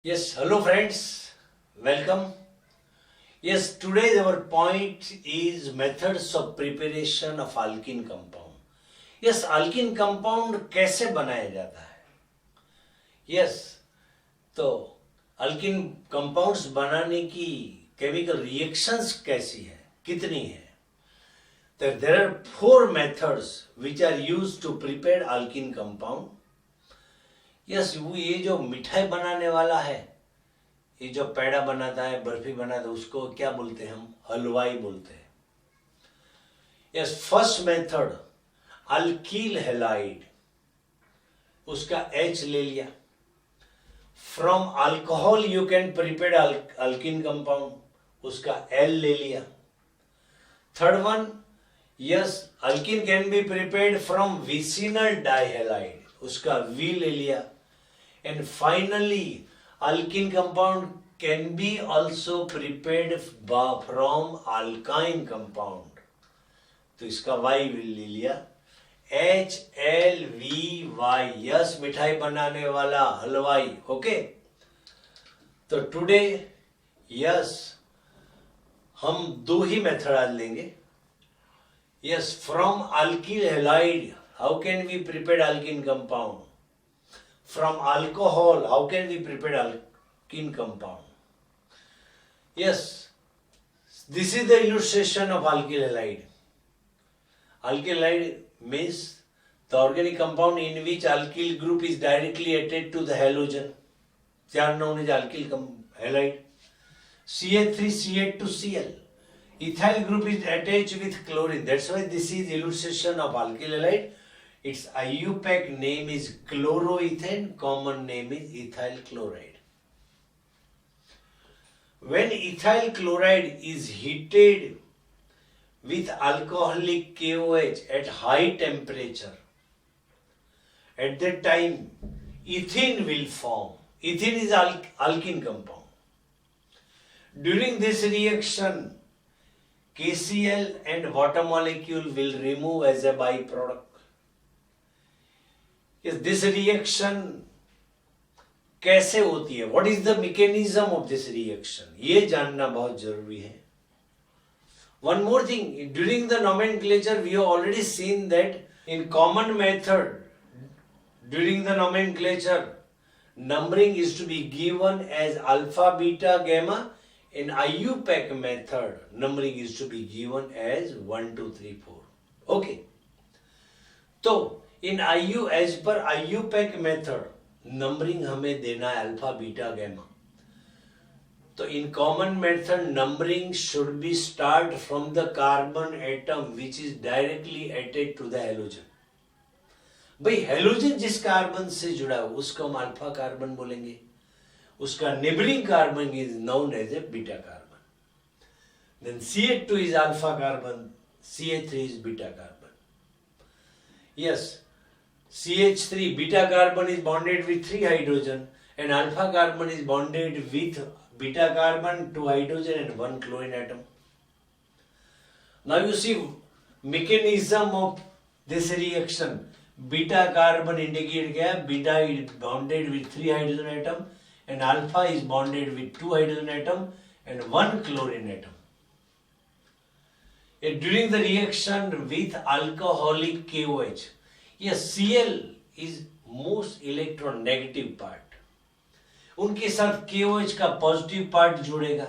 Yes, hello friends, welcome. Yes, today our point is methods of preparation of alkene compound. Yes, alkene compound कैसे बनाया जाता है? Yes, तो alkene compounds बनाने की chemical reactions कैसी है? कितनी है? There are four methods which are used to prepare alkene compound. Yes, वो ये जो मिठाई बनाने वाला है, ये जो पेड़ा बनाता है, बर्फी बनाता है, उसको क्या बोलते हैं? हम हलवाई बोलते हैं. Yes, first method alkyl halide, उसका H ले लिया. From alcohol you can prepare alkyne compound, उसका L ले लिया. Third one, yes, alkyne can be prepared from vicinal dihalide, उसका V ले लिया. And finally alkene compound can be also prepared from alkyne compound, तो इसका Y ले लिया, HLVY. यस, मिठाई बनाने वाला हलवाई. ओके, तो टुडे यस हम दो ही मेथड आज लेंगे. Yes, from alkyl halide how can we prepare alkene compound? From alcohol, how can we prepare alkene compound? Yes, this is the illustration of alkyl halide. Alkyl halide means the organic compound in which alkyl group is directly attached to the halogen. They are known as alkyl halide. CH3CH2Cl. Ethyl group is attached with chlorine. That's why this is illustration of alkyl halide. Its IUPAC name is chloroethane, common name is ethyl chloride. When ethyl chloride is heated with alcoholic KOH at high temperature, at that time ethene will form. Ethene is alkene compound. During this reaction, KCl and water molecule will remove as a byproduct. Yes, this reaction कैसे होती है? What is the mechanism of this reaction? ये जानना बहुत जरूरी है. One more thing, during the nomenclature we have already seen that in common method, during the nomenclature, numbering is to be given as alpha, beta, gamma. In IUPAC method, numbering is to be given as 1, 2, 3, 4. Okay. तो इन एज पर IUPAC method numbering हमें देना है alpha, beta, gamma. तो इन common method numbering should be start from the carbon atom which is directly attached to the halogen. भाई हेलोजन जिस कार्बन से जुड़ा है उसको हम अल्फा कार्बन बोलेंगे, उसका neighbouring carbon is known as a beta carbon. Then CH2 is alpha carbon, CH3 is beta carbon. Yes, CH3 beta carbon is bonded with 3 hydrogen and alpha carbon is bonded with beta carbon, 2 hydrogen and 1 chlorine atom. Now you see mechanism of this reaction. Beta carbon indicated क्या? Beta is bonded with 3 hydrogen atom and alpha is bonded with 2 hydrogen atom and 1 chlorine atom. During the reaction with alcoholic KOH, yes, Cl is most electronegative part. उनके साथ KOH का positive part जुड़ेगा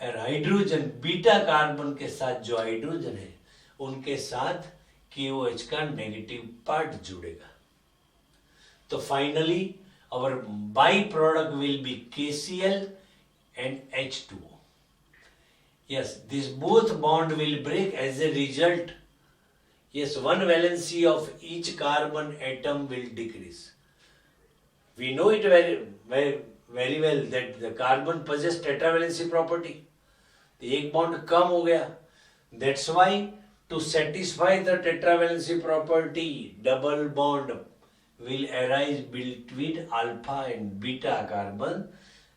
और hydrogen beta carbon के साथ जो hydrogen है उनके साथ KOH का नेगेटिव पार्ट जुड़ेगा. तो finally our byproduct will be KCl and H2O. Yes, this both bond will break as a result. Yes, one valency of each carbon atom will decrease. We know it very well that the carbon possess tetravalency property. एक bond कम हो गया. That's why to satisfy the tetravalency property, double bond will arise between alpha and beta carbon,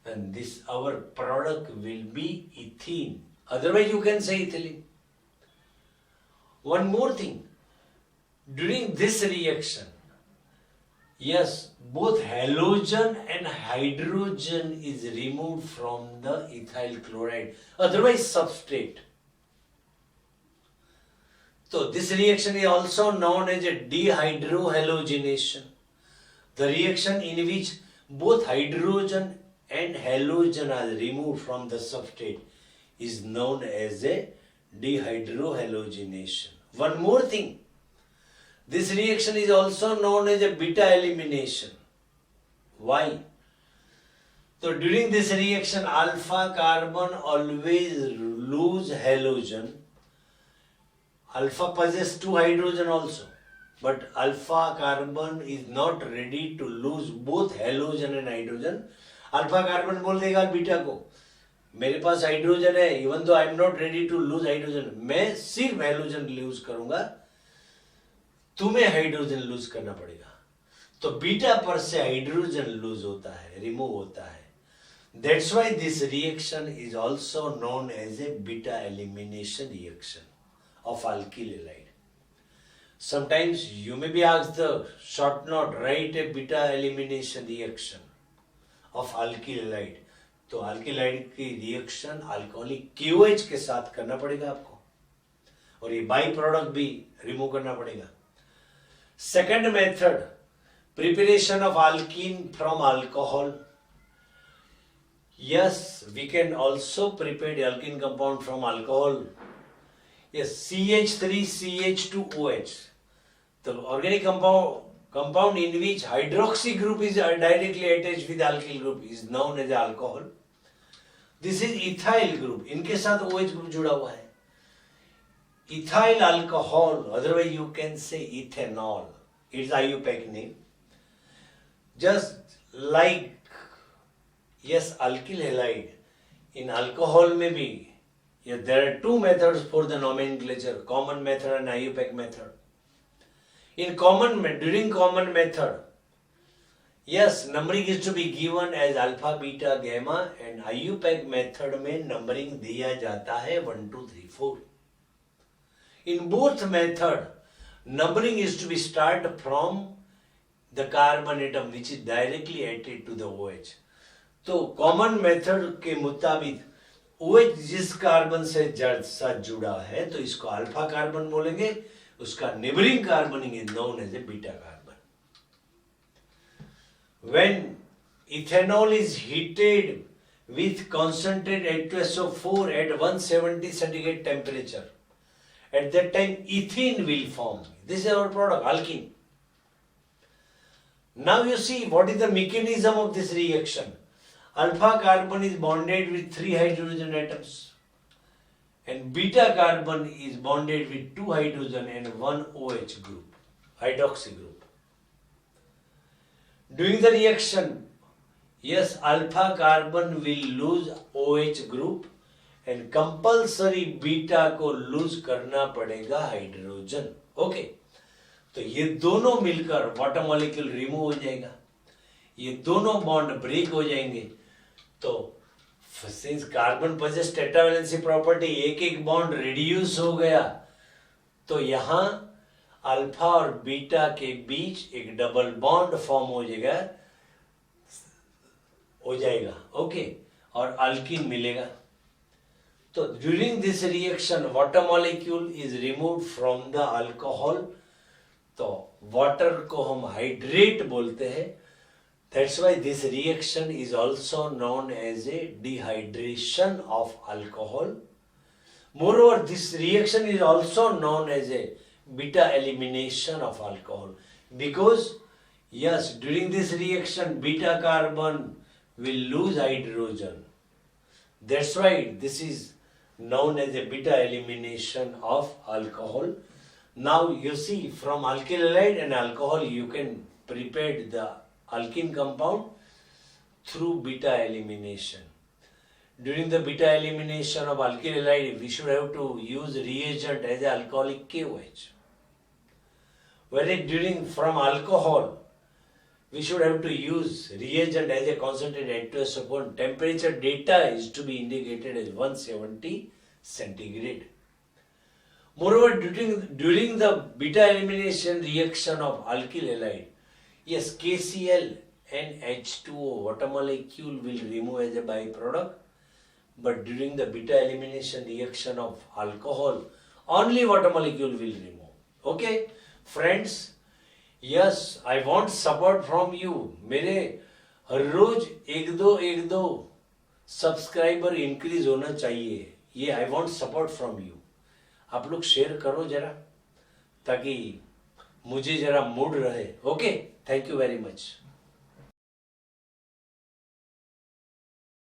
and this our product will be ethene. Otherwise you can say ethylene. One more thing, during this reaction Yes, both halogen and hydrogen is removed from the ethyl chloride, otherwise substrate. So this reaction is also known as a dehydrohalogenation. The reaction in which both hydrogen and halogen are removed from the substrate is known as a dehydrohalogenation. One more thing, this reaction is also known as a beta elimination. Why? So during this reaction, alpha carbon always lose halogen. Alpha possesses two hydrogen also, but alpha carbon is not ready to lose both halogen and hydrogen. Alpha carbon बोल देगा beta को, मेरे पास hydrogen है, even though I am not ready to lose hydrogen, मैं सिर्फ hydrogen loose करूंगा, तुम्हें hydrogen loose करना पड़ेगा. तो बीटा पर से हाइड्रोजन लूज होता है, रिमूव होता है. That's why this reaction is also known as a beta elimination reaction of alkyl halide. Sometimes you may be asked the short note, write a beta elimination reaction of alkyl halide. तो alkyl halide की reaction alcoholic KOH के साथ करना पड़ेगा आपको, और ये by product भी रिमूव करना पड़ेगा. Second method, preparation of alkene from alcohol. Yes, we can also prepare the alkene compound from alcohol. Yes, CH3CH2OH. The organic compound in which hydroxy group is directly attached with alkyl group is known as alcohol. This is ethyl group. इनके साथ OH group जुड़ा हुआ है. Ethyl alcohol, otherwise you can say ethanol. It's IUPAC name. Just like yes, alkyl halide in alcohol में भी, yeah, there are two methods for the nomenclature, common method and IUPAC method. In during common method, yes, numbering is to be given as alpha, beta, gamma, and IUPAC method में numbering दिया जाता है 1, 2, 3, 4. In both method, numbering is to be start from the carbon atom which is directly attached to the OH. तो common method के मुताबिक OH जिस carbon से साथ जुड़ा है तो इसको अल्फा कार्बन बोलेंगे, उसका neighbouring carbon is known as a beta carbon. When ethanol is heated with concentrated H2SO4 at 170 centigrade temperature, at that time ethene will form. This is our product, alkene. Now you see what is the mechanism of this reaction. Alpha carbon is bonded with 3 hydrogen atoms and beta carbon is bonded with 2 hydrogen and 1 OH group, hydroxy group. During the reaction, yes, alpha carbon will lose OH group and compulsory beta को lose करना पड़ेगा hydrogen. Okay, तो ये दोनों मिलकर water molecule remove हो जाएगा, ये दोनों बॉन्ड ब्रेक हो जाएंगे. तो since carbon possess tetravalency property, एक एक बॉन्ड रिड्यूस हो गया, तो यहाँ अल्फा और बीटा के बीच एक डबल बॉन्ड फॉर्म हो जाएगा. ओके, और अल्कीन मिलेगा. तो during this reaction water molecule is removed from the alcohol. तो वाटर को हम हाइड्रेट बोलते हैं. That's why this reaction is also known as a dehydration of alcohol. Moreover, this reaction is also known as a beta elimination of alcohol, because yes, during this reaction beta carbon will lose hydrogen. That's why this is known as a beta elimination of alcohol. Now you see, from alkyl halide and alcohol you can prepare the alkene compound through beta elimination. During the beta elimination of alkyl halide, we should have to use reagent as alcoholic KOH. Whereas from alcohol, we should have to use reagent as a concentrated H2SO4. Temperature data is to be indicated as 170 centigrade. Moreover, during the beta elimination reaction of alkyl halide, Yes, KCl and H2O, water molecule will remove as a byproduct, but during the beta elimination reaction of alcohol, only water molecule will remove. Okay, friends, yes, I want support from you. मेरे हर रोज एक दो subscriber increase होना चाहिए, ये I want support from you. आप लोग share करो जरा, ताकि मुझे जरा मूड रहे. Okay, thank you very much.